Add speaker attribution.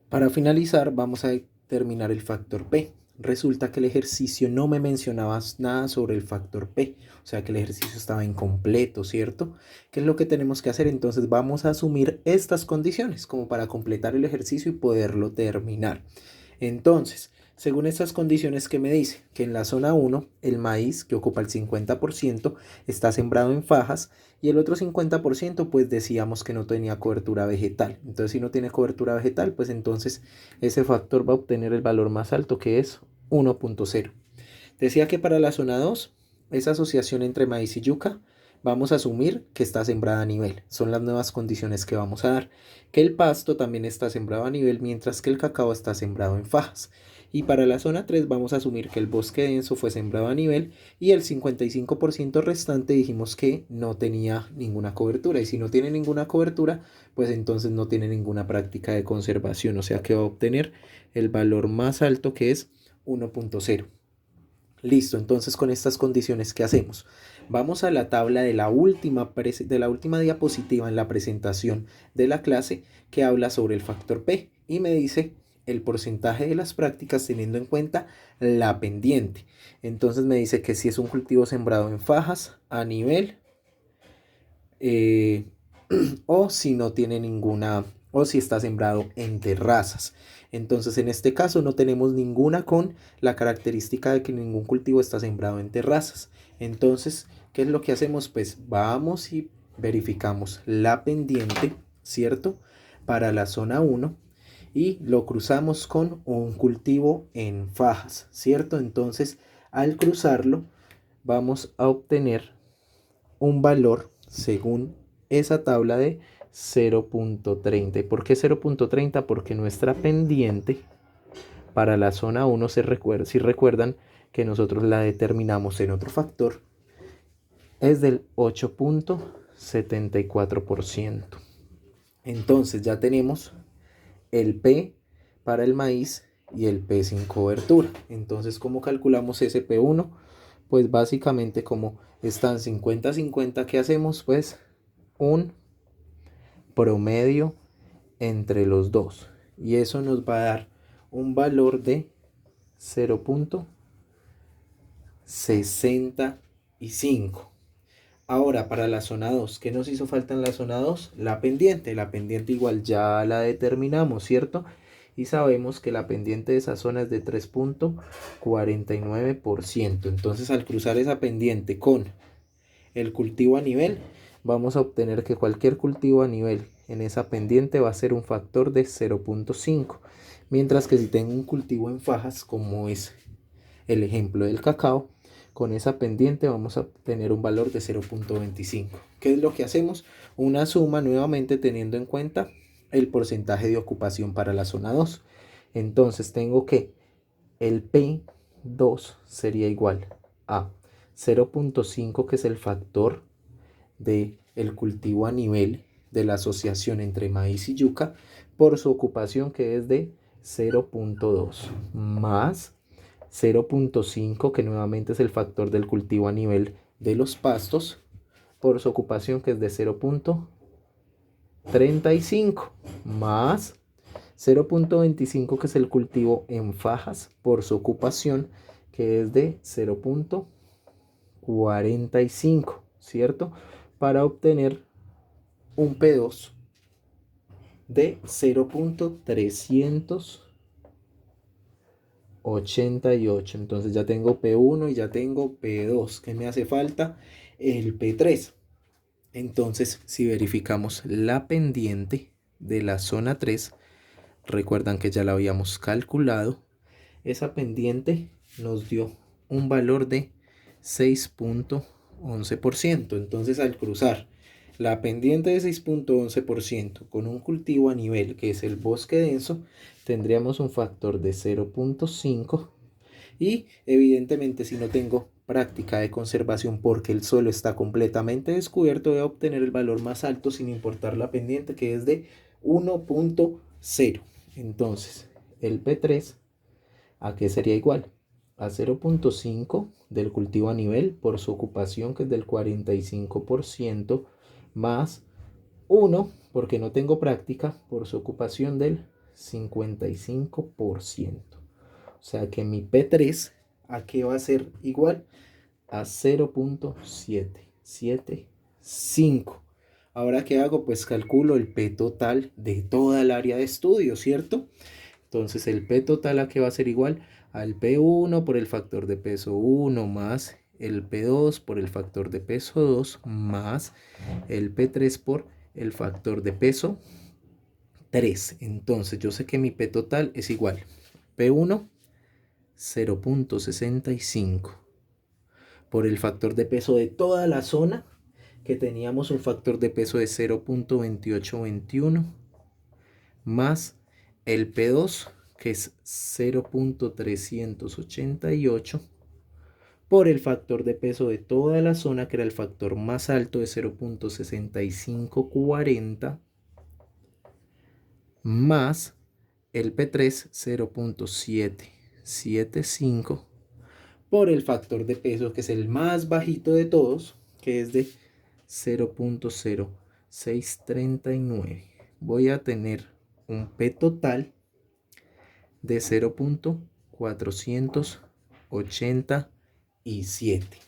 Speaker 1: Para finalizar, vamos a determinar el factor P. Resulta que el ejercicio no me mencionaba nada sobre el factor P, o sea que el ejercicio estaba incompleto, ¿cierto? ¿Qué es lo que tenemos que hacer? Entonces vamos a asumir estas condiciones como para completar el ejercicio y poderlo terminar. Entonces, según estas condiciones que me dice que en la zona 1 el maíz, que ocupa el 50%, está sembrado en fajas y el otro 50% pues decíamos que no tenía cobertura vegetal. Entonces si no tiene cobertura vegetal, pues entonces ese factor va a obtener el valor más alto, que es 1.0. Decía que para la zona 2, esa asociación entre maíz y yuca, vamos a asumir que está sembrada a nivel. Son las nuevas condiciones que vamos a dar. Que el pasto también está sembrado a nivel, mientras que el cacao está sembrado en fajas. Y para la zona 3 vamos a asumir que el bosque denso fue sembrado a nivel y el 55% restante dijimos que no tenía ninguna cobertura. Y si no tiene ninguna cobertura, pues entonces no tiene ninguna práctica de conservación. O sea que va a obtener el valor más alto, que es 1.0. Listo, entonces con estas condiciones, ¿qué hacemos? Vamos a la tabla de la última diapositiva en la presentación de la clase, que habla sobre el factor P y me dice el porcentaje de las prácticas teniendo en cuenta la pendiente. Entonces me dice que si es un cultivo sembrado en fajas a nivel, eh, o si no tiene ninguna, o si está sembrado en terrazas. Entonces en este caso no tenemos ninguna con la característica de que ningún cultivo está sembrado en terrazas. Entonces, ¿qué es lo que hacemos? Pues vamos y verificamos la pendiente, ¿cierto? Para la zona 1 y lo cruzamos con un cultivo en fajas, ¿cierto? Entonces, al cruzarlo, vamos a obtener un valor según esa tabla de 0.30. ¿Por qué 0.30? Porque nuestra pendiente para la zona 1, si recuerdan que nosotros la determinamos en otro factor, es del 8.74%. Entonces ya tenemos el P para el maíz y el P sin cobertura. Entonces, ¿cómo calculamos ese P1? Pues básicamente como están 50-50, ¿qué hacemos? Pues un promedio entre los dos. Y eso nos va a dar un valor de 0.65. Ahora, para la zona 2, ¿qué nos hizo falta en la zona 2? La pendiente. La pendiente igual ya la determinamos, ¿cierto? Y sabemos que la pendiente de esa zona es de 3.49%. Entonces, al cruzar esa pendiente con el cultivo a nivel, vamos a obtener que cualquier cultivo a nivel en esa pendiente va a ser un factor de 0.5. Mientras que si tengo un cultivo en fajas, como es el ejemplo del cacao, con esa pendiente vamos a obtener un valor de 0.25. ¿Qué es lo que hacemos? Una suma nuevamente teniendo en cuenta el porcentaje de ocupación para la zona 2. Entonces tengo que el P2 sería igual a 0.5, que es el factor del cultivo a nivel de la asociación entre maíz y yuca, por su ocupación, que es de 0.2, más 0.5, que nuevamente es el factor del cultivo a nivel de los pastos, por su ocupación, que es de 0.35, más 0.25, que es el cultivo en fajas, por su ocupación, que es de 0.45, ¿cierto? Para obtener un P2 de 0.388. Entonces ya tengo P1 y ya tengo P2. ¿Qué me hace falta? El P3. Entonces, si verificamos la pendiente de la zona 3, recuerdan que ya la habíamos calculado. Esa pendiente nos dio un valor de 6.11%. Entonces, al cruzar la pendiente de 6.11% con un cultivo a nivel, que es el bosque denso, tendríamos un factor de 0.5. Y evidentemente, si no tengo práctica de conservación porque el suelo está completamente descubierto, voy a obtener el valor más alto sin importar la pendiente, que es de 1.0. Entonces, el P3, ¿a qué sería igual? A 0.5 del cultivo a nivel por su ocupación, que es del 45%, más 1, porque no tengo práctica, por su ocupación del 55%. O sea que mi P3, ¿a qué va a ser igual? A 0.775. Ahora, ¿qué hago? Pues calculo el P total de toda el área de estudio, ¿cierto? Entonces el P total, ¿a qué va a ser igual? Al P1 por el factor de peso 1 más el P2 por el factor de peso 2 más el P3 por el factor de peso 3. Entonces yo sé que mi P total es igual. P1, 0.65 por el factor de peso de toda la zona, que teníamos un factor de peso de 0.2821 más el P2, que es 0.388 por el factor de peso de toda la zona, que era el factor más alto de 0.6540 más el P3 0.775 por el factor de peso, que es el más bajito de todos, que es de 0.0639. Voy a tener un P total de 0.487.